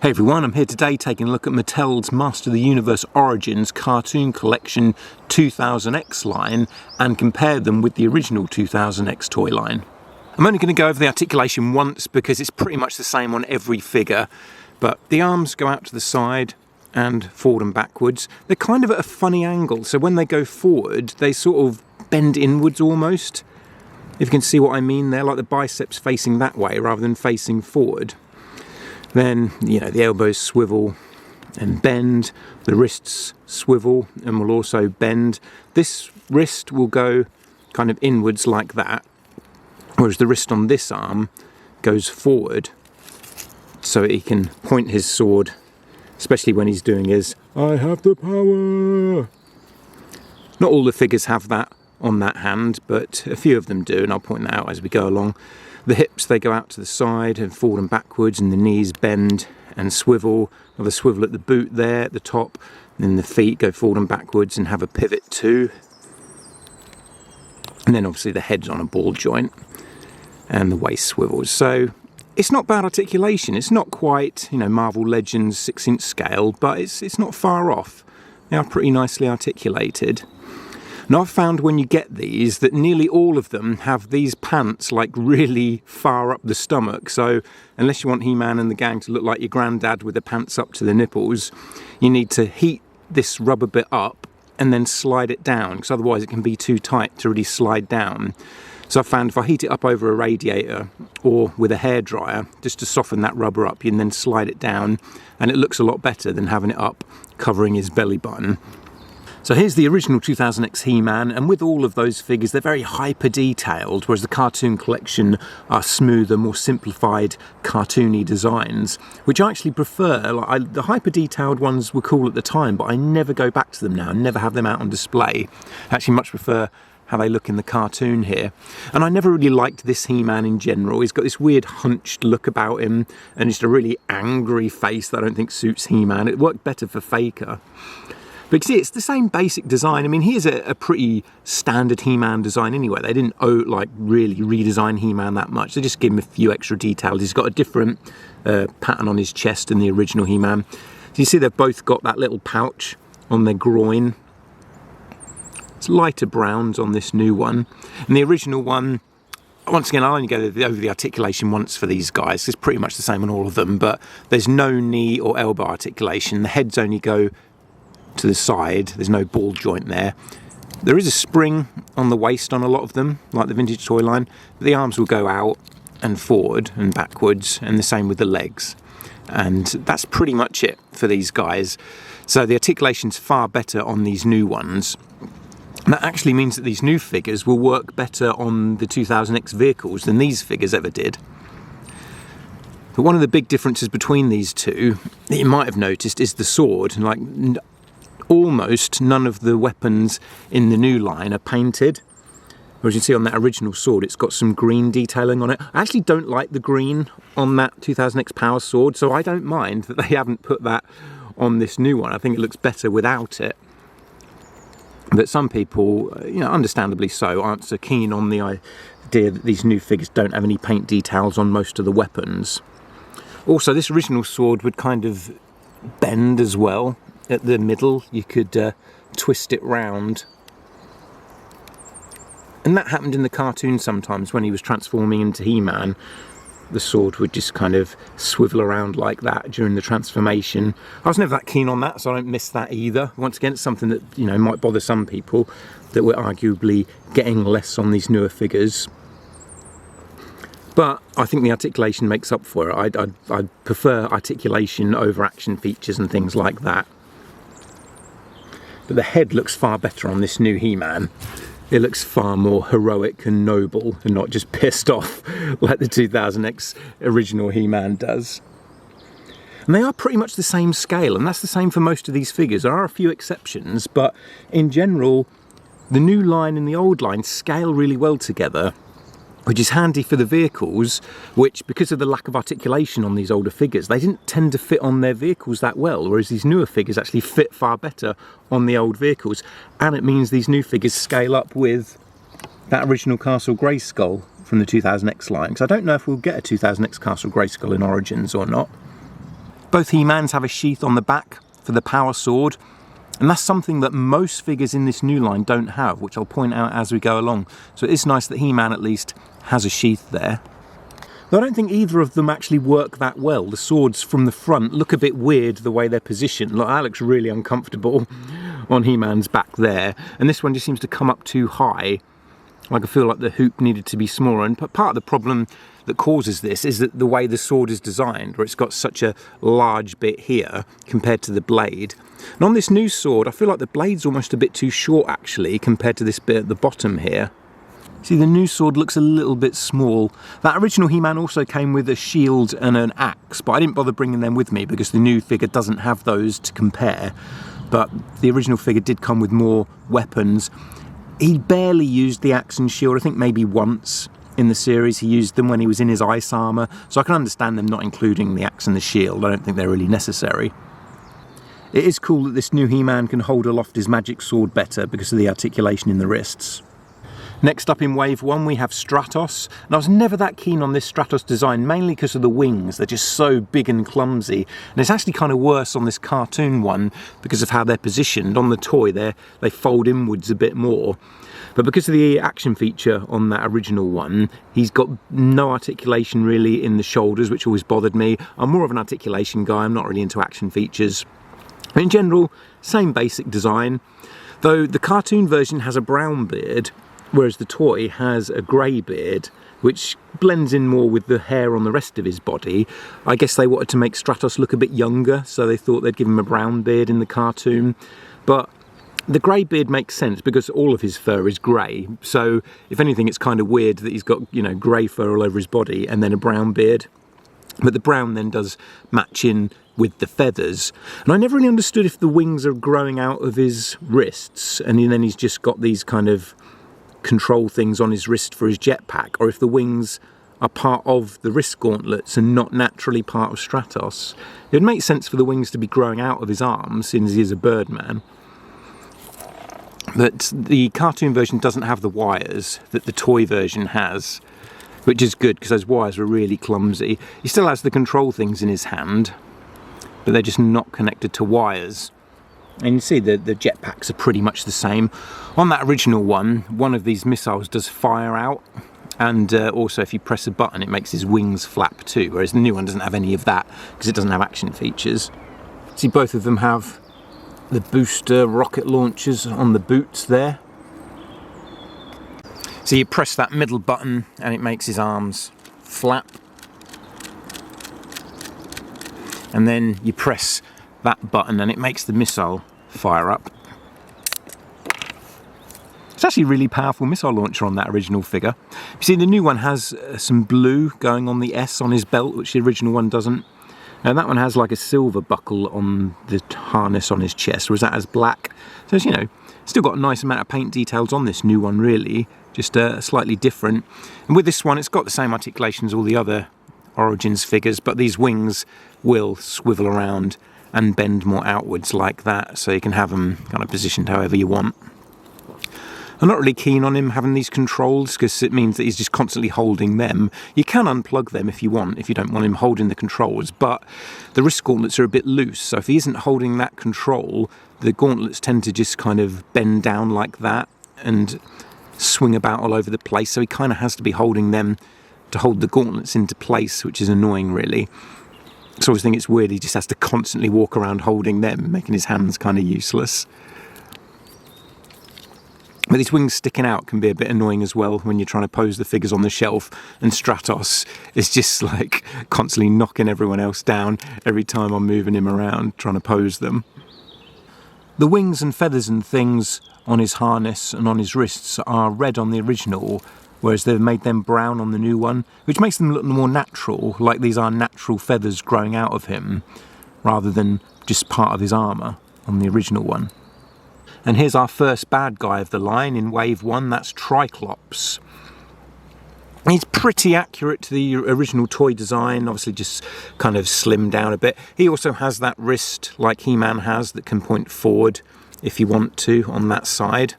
Hey everyone, I'm here today taking a look at Mattel's Master of the Universe Origins Cartoon Collection 2000X line and compare them with the original 2000X toy line. I'm only going to go over the articulation once because it's pretty much the same on every figure, but the arms go out to the side and forward and backwards. They're kind of at a funny angle, so when they go forward they sort of bend inwards almost. If you can see what I mean there, like the biceps facing that way rather than facing forward. Then, the elbows swivel and bend, the wrists swivel and will also bend. This wrist will go kind of inwards like that, whereas the wrist on this arm goes forward so he can point his sword, especially when he's doing his "I have the power." Not all the figures have that on that hand, but a few of them do, and I'll point that out as we go along. The hips, they go out to the side and forward and backwards, and the knees bend and swivel. Well, the swivel at the boot there at the top, and then the feet go forward and backwards and have a pivot too. And then obviously the head's on a ball joint and the waist swivels. So it's not bad articulation. It's not quite, Marvel Legends 6-inch scale, but it's not far off. They are pretty nicely articulated. And I've found when you get these that nearly all of them have these pants like really far up the stomach. So unless you want He-Man and the gang to look like your granddad with the pants up to the nipples, you need to heat this rubber bit up and then slide it down, because otherwise it can be too tight to really slide down. So I've found if I heat it up over a radiator or with a hairdryer, just to soften that rubber up, you can then slide it down and it looks a lot better than having it up covering his belly button. So here's the original 2000X He-Man, and with all of those figures they're very hyper detailed, whereas the cartoon collection are smoother, more simplified cartoony designs, which I actually prefer. The hyper detailed ones were cool at the time, but I never go back to them now, never have them out on display. I actually much prefer how they look in the cartoon here. And I never really liked this He-Man in general. He's got this weird hunched look about him and just a really angry face that I don't think suits He-Man. It worked better for Faker. But you see, it's the same basic design. I mean, here's a pretty standard He-Man design anyway. They didn't really redesign He-Man that much. They just gave him a few extra details. He's got a different pattern on his chest than the original He-Man. So you see they've both got that little pouch on their groin. It's lighter browns on this new one. And the original one, once again, I'll only go over the articulation once for these guys. It's pretty much the same on all of them, but there's no knee or elbow articulation. The heads only go to the side, there's no ball joint there. There is a spring on the waist on a lot of them, like the vintage toy line, but the arms will go out and forward and backwards, and the same with the legs. And that's pretty much it for these guys. So the articulation's far better on these new ones. And that actually means that these new figures will work better on the 2000X vehicles than these figures ever did. But one of the big differences between these two that you might have noticed is the sword. Almost none of the weapons in the new line are painted. As you can see on that original sword, it's got some green detailing on it. I actually don't like the green on that 2000X Power sword, so I don't mind that they haven't put that on this new one. I think it looks better without it. But some people, understandably so, aren't so keen on the idea that these new figures don't have any paint details on most of the weapons. Also, this original sword would kind of bend as well. At the middle, you could twist it round. And that happened in the cartoon sometimes when he was transforming into He-Man. The sword would just kind of swivel around like that during the transformation. I was never that keen on that, so I don't miss that either. Once again, it's something that might bother some people, that we're arguably getting less on these newer figures. But I think the articulation makes up for it. I prefer articulation over action features and things like that. But the head looks far better on this new He-Man. It looks far more heroic and noble and not just pissed off like the 2000X original He-Man does. And they are pretty much the same scale, and that's the same for most of these figures. There are a few exceptions, but in general, the new line and the old line scale really well together, which is handy for the vehicles, which, because of the lack of articulation on these older figures, they didn't tend to fit on their vehicles that well, whereas these newer figures actually fit far better on the old vehicles. And it means these new figures scale up with that original Castle Grayskull from the 2000X line, because I don't know if we'll get a 2000X Castle Grayskull in Origins or not. Both He-Mans have a sheath on the back for the power sword, and that's something that most figures in this new line don't have, which I'll point out as we go along. So it is nice that He-Man at least has a sheath there. Though I don't think either of them actually work that well. The swords from the front look a bit weird the way they're positioned. Look, that looks really uncomfortable on He-Man's back there, and this one just seems to come up too high. Like I feel like the hoop needed to be smaller, and part of the problem that causes this is that the way the sword is designed, where it's got such a large bit here compared to the blade. And on this new sword, I feel like the blade's almost a bit too short actually compared to this bit at the bottom here. See, the new sword looks a little bit small. That original He-Man also came with a shield and an axe, but I didn't bother bringing them with me because the new figure doesn't have those to compare. But the original figure did come with more weapons. He barely used the axe and shield, I think maybe once in the series he used them when he was in his ice armour, so I can understand them not including the axe and the shield. I don't think they're really necessary. It is cool that this new He-Man can hold aloft his magic sword better because of the articulation in the wrists. Next up in Wave 1 we have Stratos, and I was never that keen on this Stratos design, mainly because of the wings. They're just so big and clumsy, and it's actually kind of worse on this cartoon one because of how they're positioned. On the toy they fold inwards a bit more, but because of the action feature on that original one, he's got no articulation really in the shoulders, which always bothered me. I'm more of an articulation guy, I'm not really into action features. In general, same basic design, though the cartoon version has a brown beard, whereas the toy has a grey beard, which blends in more with the hair on the rest of his body. I guess they wanted to make Stratos look a bit younger, so they thought they'd give him a brown beard in the cartoon. But the grey beard makes sense because all of his fur is grey, so if anything it's kind of weird that he's got, you know, grey fur all over his body and then a brown beard. But the brown then does match in with the feathers. And I never really understood if the wings are growing out of his wrists and then he's just got these kind of control things on his wrist for his jetpack, or if the wings are part of the wrist gauntlets and not naturally part of Stratos. It would make sense for the wings to be growing out of his arms since he is a Birdman. But the cartoon version doesn't have the wires that the toy version has, which is good because those wires are really clumsy. He still has the control things in his hand, but they're just not connected to wires. And you see the jetpacks are pretty much the same. On that original one of these missiles does fire out, and also if you press a button it makes his wings flap too, whereas the new one doesn't have any of that because it doesn't have action features. See, both of them have the booster rocket launchers on the boots there. So you press that middle button and it makes his arms flap. And then you press that button and it makes the missile fire up. It's actually a really powerful missile launcher on that original figure. You see, the new one has some blue going on the S on his belt, which the original one doesn't. And that one has like a silver buckle on the harness on his chest, whereas that has black. So it's, you know, still got a nice amount of paint details on this new one really, just slightly different. And with this one it's got the same articulation as all the other Origins figures, but these wings will swivel around and bend more outwards like that, so you can have them kind of positioned however you want. I'm not really keen on him having these controls because it means that he's just constantly holding them. You can unplug them if you want, if you don't want him holding the controls, but the wrist gauntlets are a bit loose, so if he isn't holding that control, the gauntlets tend to just kind of bend down like that and swing about all over the place, so he kind of has to be holding them to hold the gauntlets into place, which is annoying really. So I always think it's weird he just has to constantly walk around holding them, making his hands kind of useless. But these wings sticking out can be a bit annoying as well when you're trying to pose the figures on the shelf, and Stratos is just like constantly knocking everyone else down every time I'm moving him around trying to pose them. The wings and feathers and things on his harness and on his wrists are red on the original, whereas they've made them brown on the new one, which makes them look more natural, like these are natural feathers growing out of him, rather than just part of his armour on the original one. And here's our first bad guy of the line in Wave 1, that's Tri-klops. He's pretty accurate to the original toy design, obviously just kind of slimmed down a bit. He also has that wrist like He-Man has that can point forward if you want to on that side.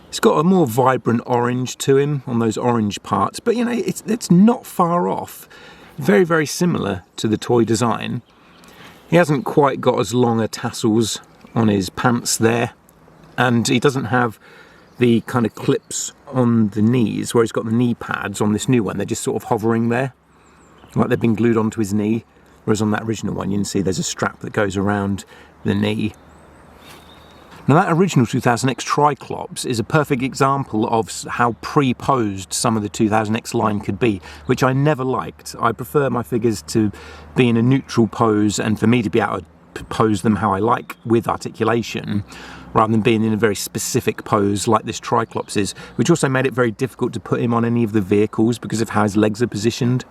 It's got a more vibrant orange to him on those orange parts, but you know, it's not far off. Very, very similar to the toy design. He hasn't quite got as long a tassels on his pants there, and he doesn't have the kind of clips on the knees where he's got the knee pads on this new one. They're just sort of hovering there, like they've been glued onto his knee, whereas on that original one you can see there's a strap that goes around the knee. Now that original 2000X tri-klops is a perfect example of how pre-posed some of the 2000X line could be, which I never liked. I prefer my figures to be in a neutral pose and for me to be able to pose them how I like with articulation, rather than being in a very specific pose like this tri-klops is, which also made it very difficult to put him on any of the vehicles because of how his legs are positioned.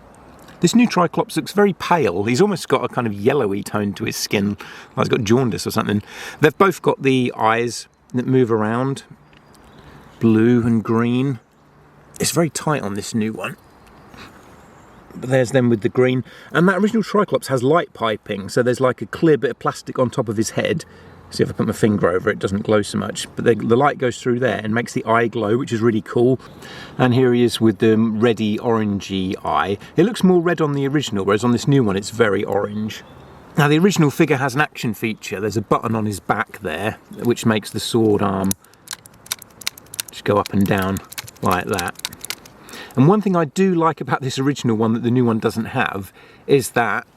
This new tri-klops looks very pale. He's almost got a kind of yellowy tone to his skin, like he's got jaundice or something. They've both got the eyes that move around, blue and green. It's very tight on this new one. But there's them with the green. And that original tri-klops has light piping, so there's like a clear bit of plastic on top of his head. See if I put my finger over it, doesn't glow so much, but the light goes through there and makes the eye glow, which is really cool. And here he is with the reddy orangey eye. It looks more red on the original, whereas on this new one it's very orange. Now the original figure has an action feature. There's a button on his back there which makes the sword arm just go up and down like that. And one thing I do like about this original one that the new one doesn't have is that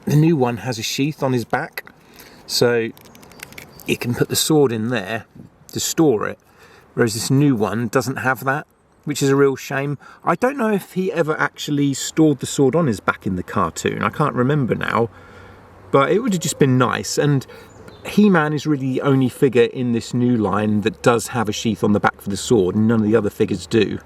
the new one has a sheath on his back, so you can put the sword in there to store it, whereas this new one doesn't have that, which is a real shame. I don't know if he ever actually stored the sword on his back in the cartoon. I can't remember now, but it would have just been nice. And He-Man is really the only figure in this new line that does have a sheath on the back for the sword, and none of the other figures do.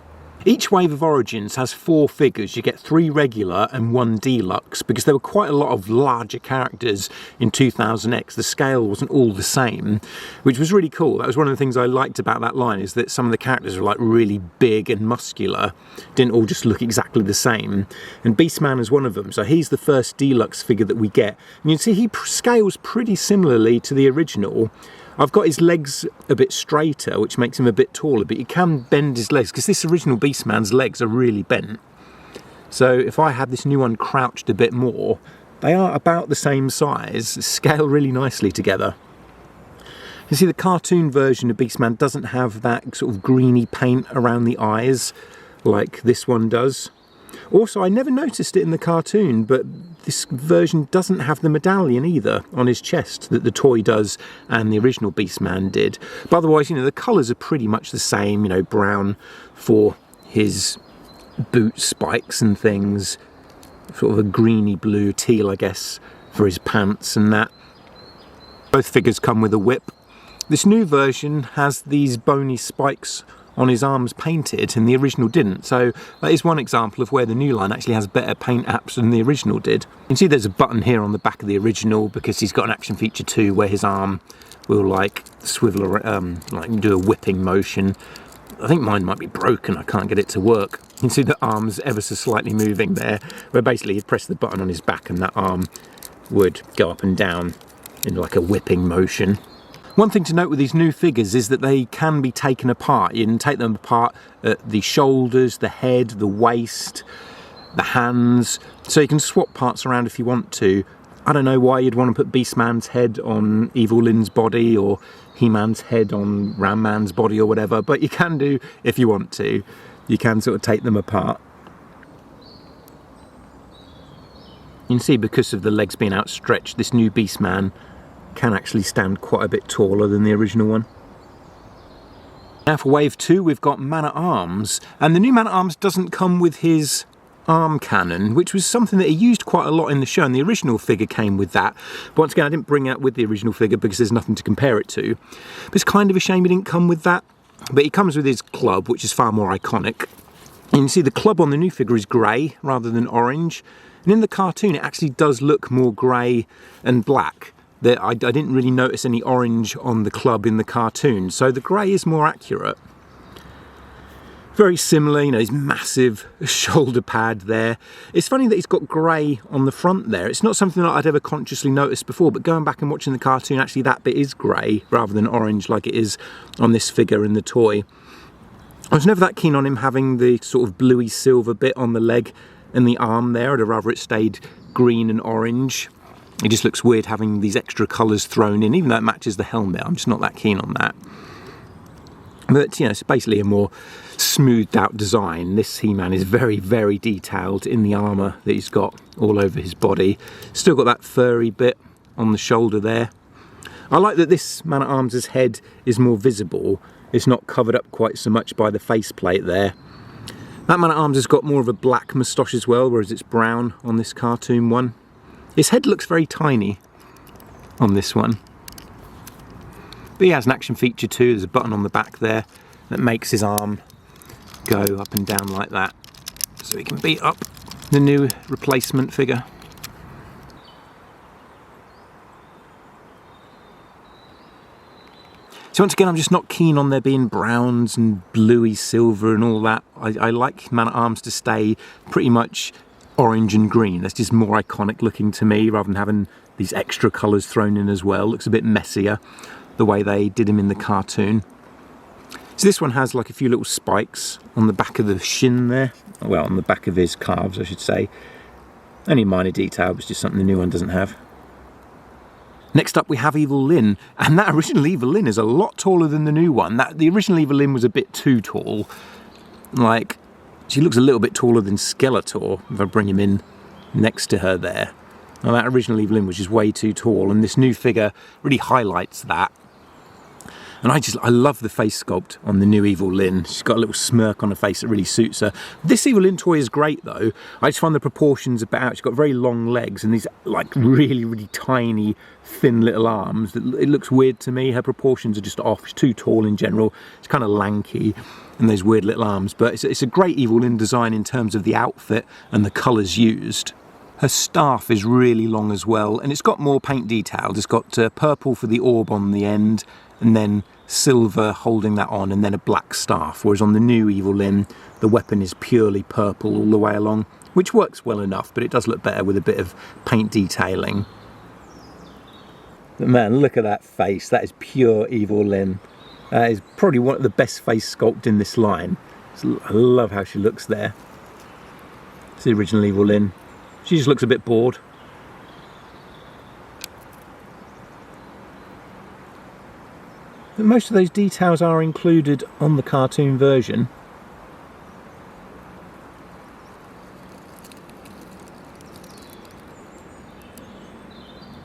Each wave of Origins has 4 figures. You get 3 regular and 1 deluxe, because there were quite a lot of larger characters in 2000X. The scale wasn't all the same, which was really cool. That was one of the things I liked about that line, is that some of the characters were like really big and muscular, didn't all just look exactly the same. And Beastman is one of them, so he's the first deluxe figure that we get. And you can see he scales pretty similarly to the original. I've got his legs a bit straighter, which makes him a bit taller, but you can bend his legs, because this original Beastman's legs are really bent. So if I had this new one crouched a bit more, they are about the same size, scale really nicely together. You see the cartoon version of Beastman doesn't have that sort of greeny paint around the eyes like this one does. Also, I never noticed it in the cartoon, but this version doesn't have the medallion either on his chest that the toy does and the original Beastman did. But otherwise, you know, the colours are pretty much the same, you know, brown for his boot spikes and things, sort of a greeny blue, teal, I guess, for his pants and that. Both figures come with a whip. This new version has these bony spikes on his arms painted, and the original didn't. So that is one example of where the new line actually has better paint apps than the original did. You can see there's a button here on the back of the original because he's got an action feature too, where his arm will like swivel around, like do a whipping motion. I think mine might be broken, I can't get it to work. You can see the arm's ever so slightly moving there, where basically you'd press the button on his back and that arm would go up and down in like a whipping motion. One thing to note with these new figures is that they can be taken apart. You can take them apart at the shoulders, the head, the waist, the hands, so you can swap parts around if you want to. I don't know why you'd want to put Beastman's head on Evil-Lyn's body or He-Man's head on Ram-Man's body or whatever, but you can do if you want to. You can sort of take them apart. You can see because of the legs being outstretched, this new Beastman can actually stand quite a bit taller than the original one. Now for wave 2 we've got Man-at-Arms, and the new Man-at-Arms doesn't come with his arm cannon, which was something that he used quite a lot in the show, and the original figure came with that. But once again, I didn't bring it out with the original figure because there's nothing to compare it to. But it's kind of a shame he didn't come with that, but he comes with his club, which is far more iconic. And you can see the club on the new figure is grey rather than orange, and in the cartoon it actually does look more grey and black. I didn't really notice any orange on the club in the cartoon, so the grey is more accurate. Very similar, you know, his massive shoulder pad there. It's funny that he's got grey on the front there. It's not something that I'd ever consciously noticed before, but going back and watching the cartoon, actually that bit is grey rather than orange like it is on this figure in the toy. I was never that keen on him having the sort of bluey silver bit on the leg and the arm there. I'd rather it stayed green and orange. It just looks weird having these extra colours thrown in, even though it matches the helmet. I'm just not that keen on that. But, you know, it's basically a more smoothed out design. This He-Man is very, very detailed in the armour that he's got all over his body. Still got that furry bit on the shoulder there. I like that this Man-at-Arms' head is more visible. It's not covered up quite so much by the faceplate there. That Man-at-Arms has got more of a black moustache as well, whereas it's brown on this cartoon one. His head looks very tiny on this one. But he has an action feature too. There's a button on the back there that makes his arm go up and down like that, so he can beat up the new replacement figure. So once again, I'm just not keen on there being browns and bluey silver and all that. I like Man-at-Arms to stay pretty much orange and green. That's just more iconic looking to me, rather than having these extra colours thrown in as well. Looks a bit messier the way they did him in the cartoon. So this one has like a few little spikes on the back of the shin there. Well, on the back of his calves, I should say. Only a minor detail, but it's just something the new one doesn't have. Next up we have Evil-Lyn, and that original Evil-Lyn is a lot taller than the new one. The original Evil-Lyn was a bit too tall. Like, she looks a little bit taller than Skeletor, if I bring him in next to her there. Now that original Evil-Lyn was just way too tall, and this new figure really highlights that. And I love the face sculpt on the new Evil-Lyn. She's got a little smirk on her face that really suits her. This Evil-Lyn toy is great though. I just find the proportions about. She's got very long legs and these like really, really tiny, thin little arms. It looks weird to me. Her proportions are just off. She's too tall in general. She's kind of lanky and those weird little arms. But it's a great Evil-Lyn design in terms of the outfit and the colours used. Her staff is really long as well, and it's got more paint detail. It's got purple for the orb on the end, and then silver holding that on, and then a black staff. Whereas on the new Evil-Lyn, the weapon is purely purple all the way along, which works well enough, but it does look better with a bit of paint detailing. But man, look at that face. That is pure Evil-Lyn. That is probably one of the best face sculpt in this line. I love how she looks there. It's the original Evil-Lyn. She just looks a bit bored. But most of those details are included on the cartoon version.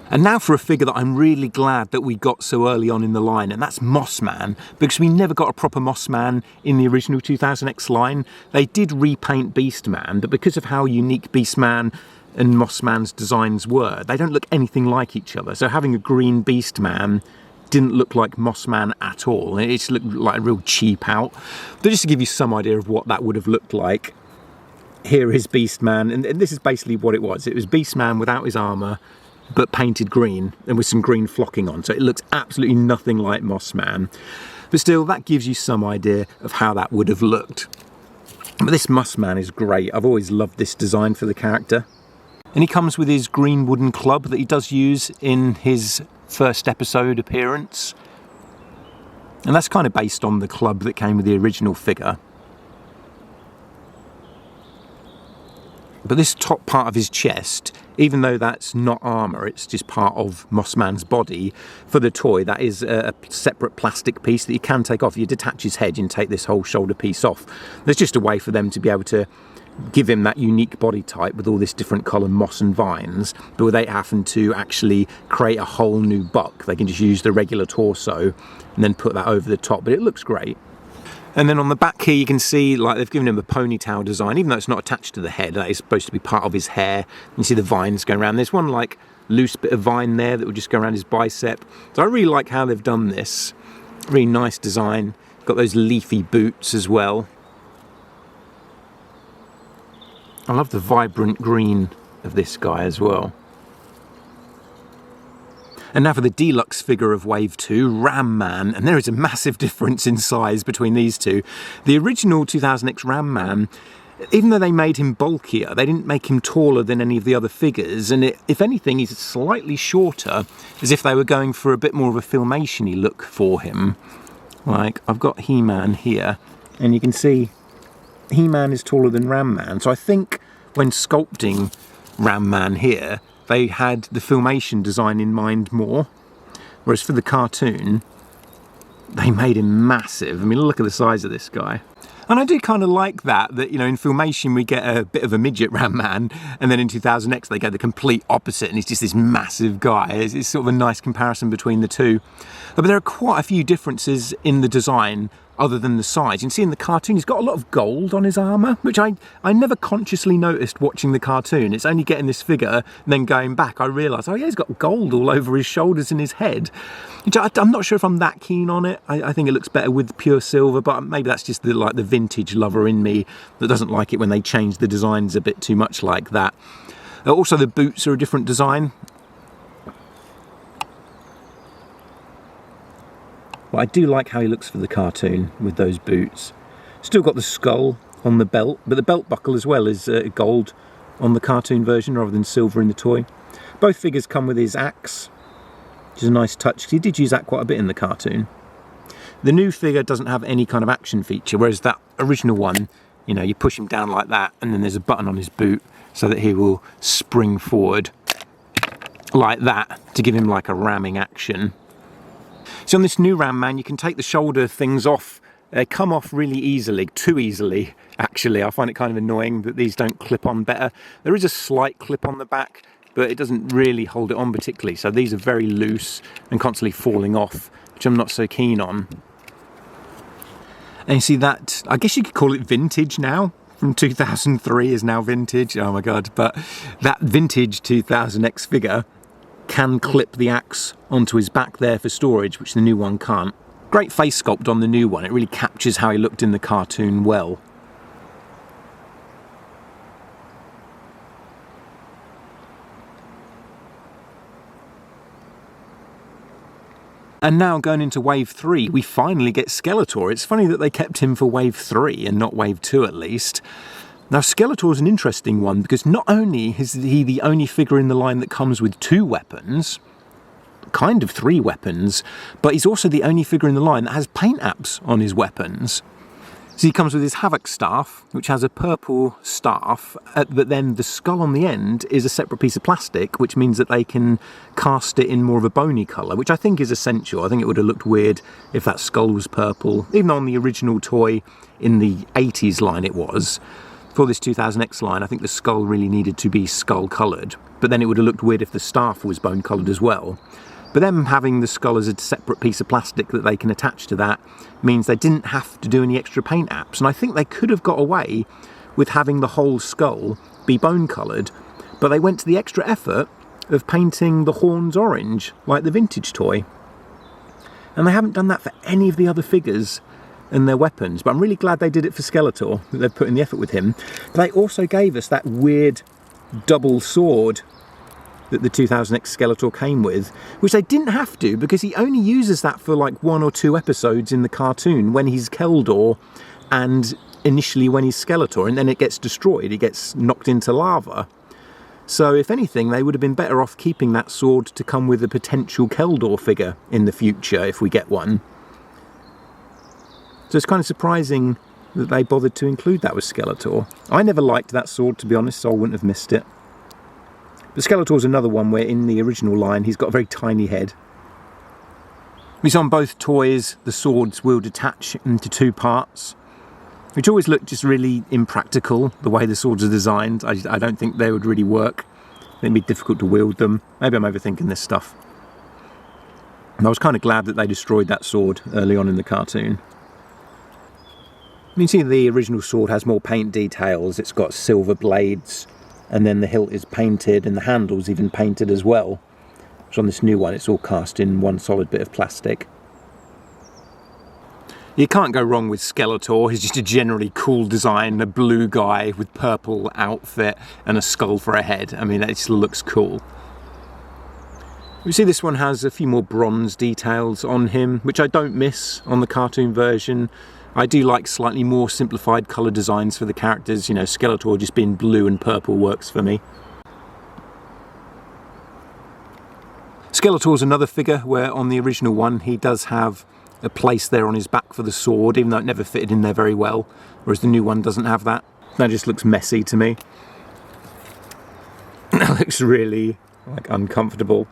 And now for a figure that I'm really glad that we got so early on in the line, and that's Mossman, because we never got a proper Mossman in the original 2000X line. They did repaint Beastman, but because of how unique Beastman and Mossman's designs were, they don't look anything like each other. So having a green Beastman didn't look like Mossman at all. It just looked like a real cheap out. But just to give you some idea of what that would have looked like, here is Beastman, and this is basically what it was. It was Beastman without his armour, but painted green and with some green flocking on, so it looks absolutely nothing like Mossman. But still, that gives you some idea of how that would have looked. But this Mossman is great. I've always loved this design for the character. And he comes with his green wooden club that he does use in his first episode appearance. And that's kind of based on the club that came with the original figure. But this top part of his chest, even though that's not armour, it's just part of Mossman's body, for the toy, that is a separate plastic piece that you can take off. You detach his head and take this whole shoulder piece off. There's just a way for them to be able to give him that unique body type with all this different colour moss and vines, but without having to actually create a whole new buck. They can just use the regular torso and then put that over the top, but it looks great. And then on the back here you can see like they've given him a ponytail design, even though it's not attached to the head. That is supposed to be part of his hair. You see the vines going around. There's one like loose bit of vine there that will just go around his bicep. So I really like how they've done this. Really nice design. Got those leafy boots as well. I love the vibrant green of this guy as well. And now for the deluxe figure of Wave 2, Ram Man, and there is a massive difference in size between these two. The original 2000X Ram Man, even though they made him bulkier, they didn't make him taller than any of the other figures, and if anything, he's slightly shorter, as if they were going for a bit more of a Filmation-y look for him. Like, I've got He-Man here, and you can see He-Man is taller than Ram Man, so I think when sculpting Ram Man here, they had the filmation design in mind more, whereas for the cartoon, they made him massive. I mean, look at the size of this guy. And I do kind of like that, you know, in Filmation we get a bit of a midget Ram Man, and then in 2000X they go the complete opposite and he's just this massive guy. It's sort of a nice comparison between the two. But there are quite a few differences in the design other than the size. You can see in the cartoon he's got a lot of gold on his armour, which I never consciously noticed watching the cartoon. It's only getting this figure and then going back I realised, oh yeah, he's got gold all over his shoulders and his head. Which I'm not sure if I'm that keen on it. I think it looks better with pure silver, but maybe that's just the vintage lover in me that doesn't like it when they change the designs a bit too much like that. Also the boots are a different design. But I do like how he looks for the cartoon with those boots. Still got the skull on the belt, but the belt buckle as well is gold on the cartoon version rather than silver in the toy. Both figures come with his axe, which is a nice touch because he did use that quite a bit in the cartoon. The new figure doesn't have any kind of action feature, whereas that original one, you know, you push him down like that and then there's a button on his boot so that he will spring forward like that to give him like a ramming action. So on this new Ram Man, you can take the shoulder things off. They come off really easily, too easily actually. I find it kind of annoying that these don't clip on better. There is a slight clip on the back, but it doesn't really hold it on particularly. So these are very loose and constantly falling off, which I'm not so keen on. And you see that, I guess you could call it vintage now. From 2003 is now vintage, oh my god. But that vintage 2000X figure can clip the axe onto his back there for storage, which the new one can't. Great face sculpt on the new one. It really captures how he looked in the cartoon well. And now going into Wave 3, we finally get Skeletor. It's funny that they kept him for Wave 3 and not Wave 2 at least. Now Skeletor is an interesting one because not only is he the only figure in the line that comes with 2 weapons, kind of 3 weapons, but he's also the only figure in the line that has paint apps on his weapons. So he comes with his Havoc staff, which has a purple staff, but then the skull on the end is a separate piece of plastic, which means that they can cast it in more of a bony colour, which I think is essential. I think it would have looked weird if that skull was purple, even on the original toy in the 80s line it was. For this 2000X line, I think the skull really needed to be skull coloured, but then it would have looked weird if the staff was bone coloured as well. But them having the skull as a separate piece of plastic that they can attach to that means they didn't have to do any extra paint apps, and I think they could have got away with having the whole skull be bone coloured, but they went to the extra effort of painting the horns orange, like the vintage toy. And they haven't done that for any of the other figures and their weapons, but I'm really glad they did it for Skeletor, that they've put in the effort with him. But they also gave us that weird double sword that the 2000X Skeletor came with, which they didn't have to because he only uses that for like 1 or 2 episodes in the cartoon when he's Keldor and initially when he's Skeletor, and then it gets destroyed, he gets knocked into lava. So if anything, they would have been better off keeping that sword to come with a potential Keldor figure in the future if we get one. So it's kind of surprising that they bothered to include that with Skeletor. I never liked that sword, to be honest, so I wouldn't have missed it. But Skeletor's another one where in the original line he's got a very tiny head. Because on both toys the swords will detach into 2 parts, which always looked just really impractical, the way the swords are designed. I don't think they would really work. It'd be difficult to wield them. Maybe I'm overthinking this stuff. And I was kind of glad that they destroyed that sword early on in the cartoon. You can see the original sword has more paint details. It's got silver blades, and then the hilt is painted and the handle's even painted as well. So on this new one it's all cast in one solid bit of plastic. You can't go wrong with Skeletor. He's just a generally cool design, a blue guy with purple outfit and a skull for a head. I mean, that just looks cool. You see this one has a few more bronze details on him, which I don't miss on the cartoon version. I do like slightly more simplified colour designs for the characters. You know, Skeletor just being blue and purple works for me. Skeletor's another figure where on the original one he does have a place there on his back for the sword, even though it never fitted in there very well, whereas the new one doesn't have that. That just looks messy to me. looks really like uncomfortable.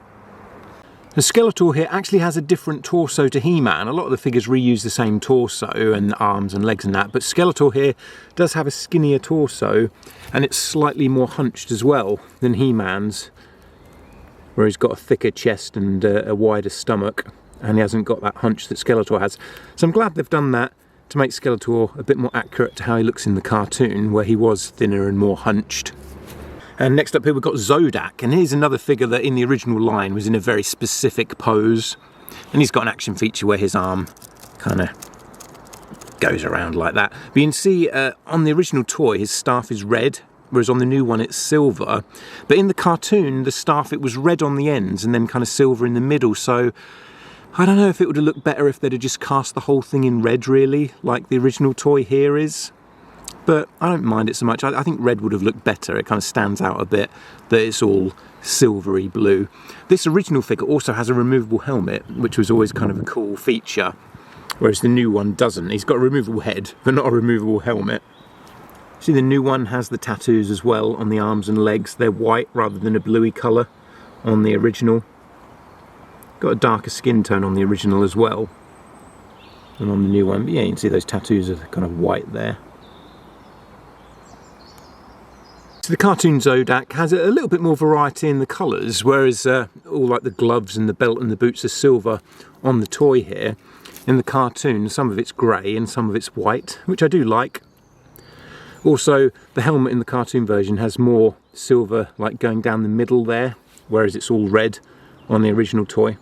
The Skeletor here actually has a different torso to He-Man. A lot of the figures reuse the same torso and arms and legs and that, but Skeletor here does have a skinnier torso and it's slightly more hunched as well than He-Man's, where he's got a thicker chest and a wider stomach, and he hasn't got that hunch that Skeletor has. So I'm glad they've done that to make Skeletor a bit more accurate to how he looks in the cartoon, where he was thinner and more hunched. And next up here we've got Zodac, and here's another figure that in the original line was in a very specific pose, and he's got an action feature where his arm kind of goes around like that. But you can see on the original toy his staff is red, whereas on the new one it's silver. But in the cartoon the staff, it was red on the ends and then kind of silver in the middle, so I don't know if it would have looked better if they'd have just cast the whole thing in red really, like the original toy here is. But I don't mind it so much. I think red would have looked better. It kind of stands out a bit that it's all silvery blue. This original figure also has a removable helmet, which was always kind of a cool feature, whereas the new one doesn't. He's got a removable head, but not a removable helmet. See, the new one has the tattoos as well on the arms and legs. They're white rather than a bluey colour on the original. Got a darker skin tone on the original as well than on the new one. But yeah, you can see those tattoos are kind of white there. So the cartoon Zodac has a little bit more variety in the colours, whereas all like the gloves and the belt and the boots are silver on the toy here. In the cartoon, some of it's grey and some of it's white, which I do like. Also, the helmet in the cartoon version has more silver like going down the middle there, whereas it's all red on the original toy.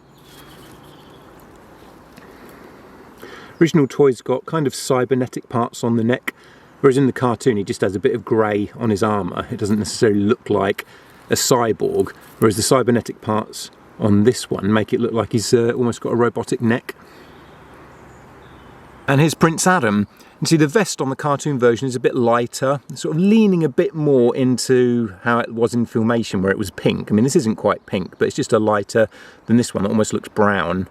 Original toy's got kind of cybernetic parts on the neck, whereas in the cartoon he just has a bit of grey on his armour. It doesn't necessarily look like a cyborg, whereas the cybernetic parts on this one make it look like he's almost got a robotic neck. And here's Prince Adam. You see the vest on the cartoon version is a bit lighter, sort of leaning a bit more into how it was in Filmation where it was pink. I mean, this isn't quite pink, but it's just a lighter than this one that almost looks brown.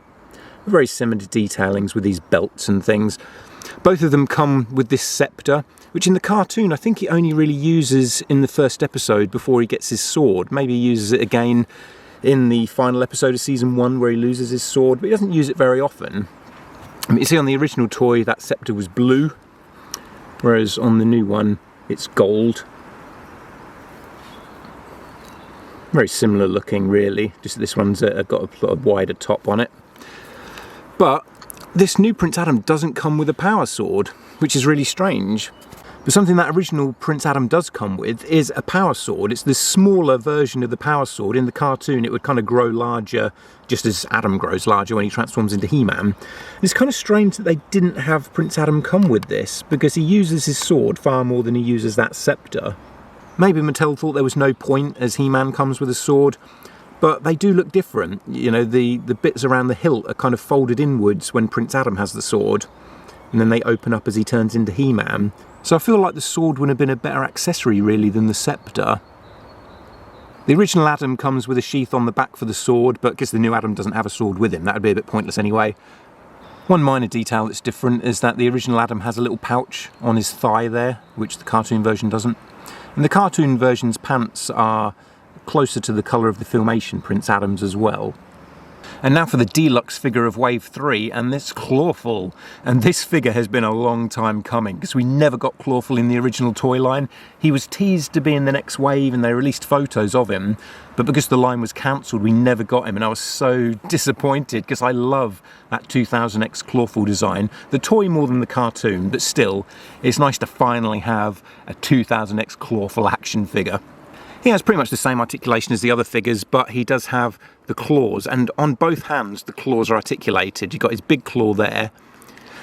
Very similar detailings with these belts and things. Both of them come with this scepter, which in the cartoon I think he only really uses in the first episode before he gets his sword. Maybe he uses it again in the final episode of season 1 where he loses his sword, but he doesn't use it very often. I mean, you see on the original toy that scepter was blue, whereas on the new one it's gold. Very similar looking really, just this one's got a wider top on it. But this new Prince Adam doesn't come with a power sword, which is really strange. But something that original Prince Adam does come with is a power sword. It's the smaller version of the power sword. In the cartoon it would kind of grow larger just as Adam grows larger when he transforms into He-Man. It's kind of strange that they didn't have Prince Adam come with this, because he uses his sword far more than he uses that scepter. Maybe Mattel thought there was no point as He-Man comes with a sword, but they do look different. You know, the bits around the hilt are kind of folded inwards when Prince Adam has the sword, and then they open up as he turns into He-Man. So I feel like the sword would have been a better accessory really than the scepter. The original Adam comes with a sheath on the back for the sword, but because the new Adam doesn't have a sword with him, that would be a bit pointless anyway. One minor detail that's different is that the original Adam has a little pouch on his thigh there, which the cartoon version doesn't. And the cartoon version's pants are closer to the colour of the Filmation Prince Adam's as well. And now for the deluxe figure of Wave 3, and this Clawful. And this figure has been a long time coming, because we never got Clawful in the original toy line. He was teased to be in the next wave, and they released photos of him, but because the line was cancelled, we never got him, and I was so disappointed, because I love that 2000X Clawful design. The toy more than the cartoon, but still, it's nice to finally have a 2000X Clawful action figure. He has pretty much the same articulation as the other figures, but he does have the claws, and on both hands the claws are articulated. You've got his big claw there,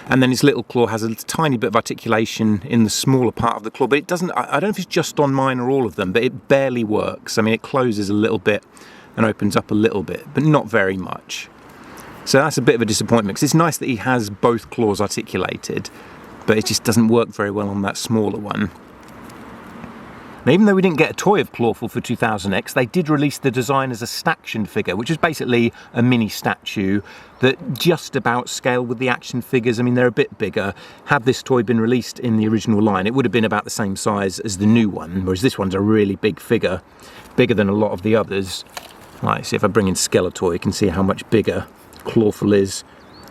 and then his little claw has a tiny bit of articulation in the smaller part of the claw, but it doesn't, I don't know if it's just on mine or all of them, but it barely works. I mean, it closes a little bit and opens up a little bit, but not very much. So that's a bit of a disappointment, because it's nice that he has both claws articulated, but it just doesn't work very well on that smaller one. Now, even though we didn't get a toy of Clawful for 2000X, they did release the design as a staction figure, which is basically a mini statue that just about scale with the action figures. I mean, they're a bit bigger. Had this toy been released in the original line, it would have been about the same size as the new one, whereas this one's a really big figure, bigger than a lot of the others. Right, see if I bring in Skeletor, you can see how much bigger Clawful is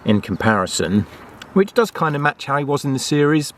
in comparison, which does kind of match how he was in the series.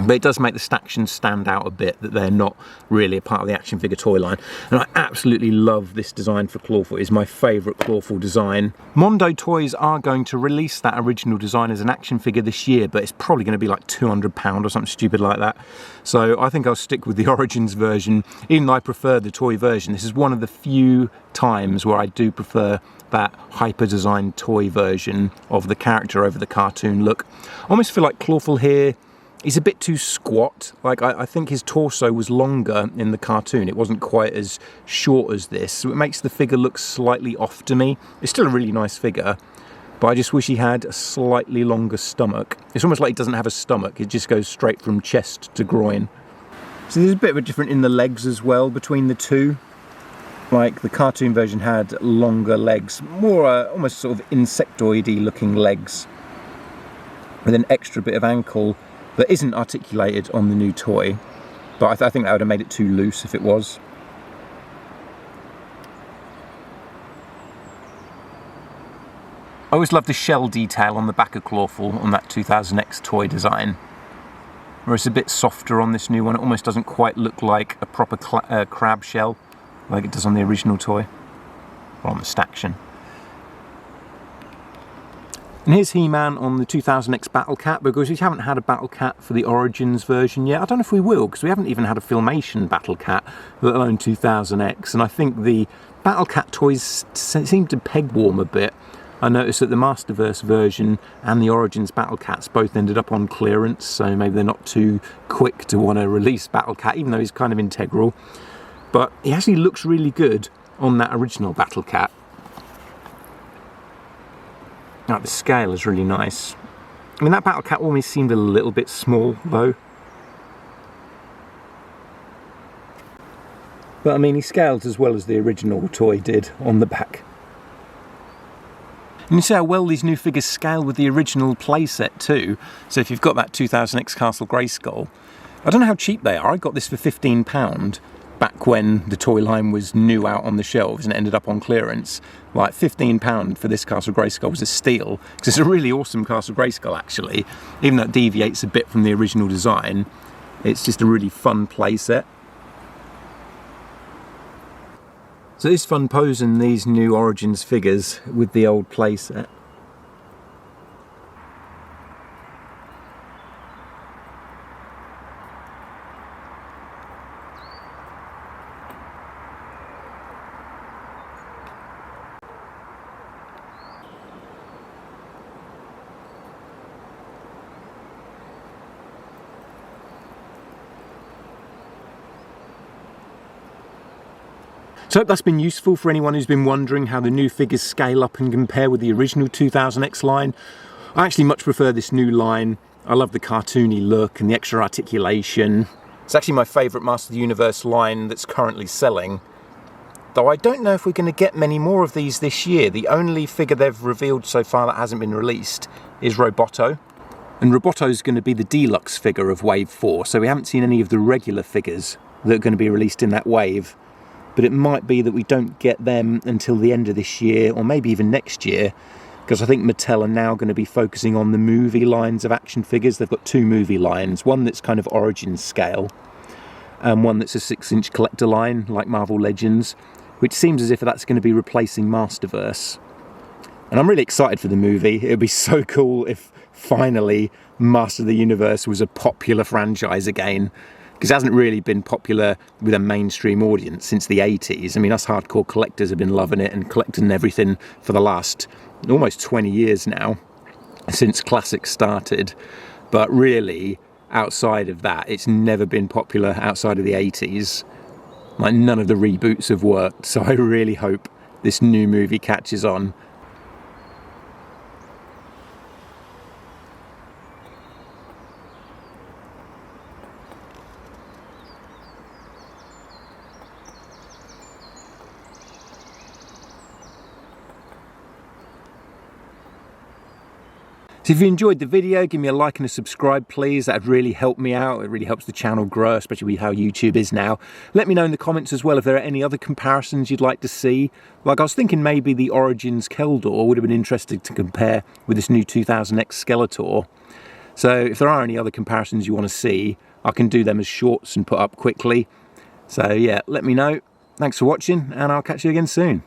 But it does make the stactions stand out a bit, that they're not really a part of the action figure toy line. And I absolutely love this design for Clawful. It's my favourite Clawful design. Mondo Toys are going to release that original design as an action figure this year, but it's probably going to be like £200 or something stupid like that. So I think I'll stick with the Origins version, even though I prefer the toy version. This is one of the few times where I do prefer that hyper-designed toy version of the character over the cartoon look. I almost feel like Clawful here, he's a bit too squat. Like, I think his torso was longer in the cartoon. It wasn't quite as short as this, so it makes the figure look slightly off to me. It's still a really nice figure, but I just wish he had a slightly longer stomach. It's almost like he doesn't have a stomach. It just goes straight from chest to groin. So there's a bit of a difference in the legs as well between the two. Like, the cartoon version had longer legs, more almost sort of insectoid-y looking legs, with an extra bit of ankle that isn't articulated on the new toy, but I think that would have made it too loose if it was. I always love the shell detail on the back of Clawful on that 2000X toy design, where it's a bit softer on this new one. It almost doesn't quite look like a proper crab shell like it does on the original toy, or on the staction. And here's He-Man on the 2000X Battle Cat, because we haven't had a Battle Cat for the Origins version yet. I don't know if we will, because we haven't even had a Filmation Battle Cat, let alone 2000X. And I think the Battle Cat toys seem to peg warm a bit. I noticed that the Masterverse version and the Origins Battle Cats both ended up on clearance, so maybe they're not too quick to want to release Battle Cat, even though he's kind of integral. But he actually looks really good on that original Battle Cat. Like, the scale is really nice. I mean, that Battle Cat always seemed a little bit small, though. But I mean, he scaled as well as the original toy did on the back. And you see how well these new figures scale with the original playset too. So if you've got that 2000X Castle Grayskull, I don't know how cheap they are. I got this for £15 back when the toy line was new out on the shelves and it ended up on clearance. Like, £15 for this Castle Grayskull was a steal, because it's a really awesome Castle Grayskull actually. Even though it deviates a bit from the original design, it's just a really fun playset. So it's fun posing these new Origins figures with the old playset. So I hope that's been useful for anyone who's been wondering how the new figures scale up and compare with the original 2000X line. I actually much prefer this new line. I love the cartoony look and the extra articulation. It's actually my favourite Master of the Universe line that's currently selling. Though I don't know if we're going to get many more of these this year. The only figure they've revealed so far that hasn't been released is Roboto. And Roboto's going to be the deluxe figure of Wave 4, so we haven't seen any of the regular figures that are going to be released in that wave. But it might be that we don't get them until the end of this year, or maybe even next year, because I think Mattel are now going to be focusing on the movie lines of action figures. They've got two movie lines, one that's kind of Origins scale, and one that's a 6-inch collector line, like Marvel Legends, which seems as if that's going to be replacing Masterverse. And I'm really excited for the movie. It would be so cool if finally Master of the Universe was a popular franchise again, because it hasn't really been popular with a mainstream audience since the 80s. I mean, us hardcore collectors have been loving it and collecting everything for the last almost 20 years now, since Classics started. But really, outside of that, it's never been popular outside of the 80s. Like, none of the reboots have worked, so I really hope this new movie catches on. So if you enjoyed the video, give me a like and a subscribe, please. That would really help me out. It really helps the channel grow, especially with how YouTube is now. Let me know in the comments as well if there are any other comparisons you'd like to see. Like I was thinking maybe the Origins Keldor would have been interesting to compare with this new 2000X Skeletor. So if there are any other comparisons you want to see, I can do them as shorts and put up quickly. So yeah, let me know. Thanks for watching, and I'll catch you again soon.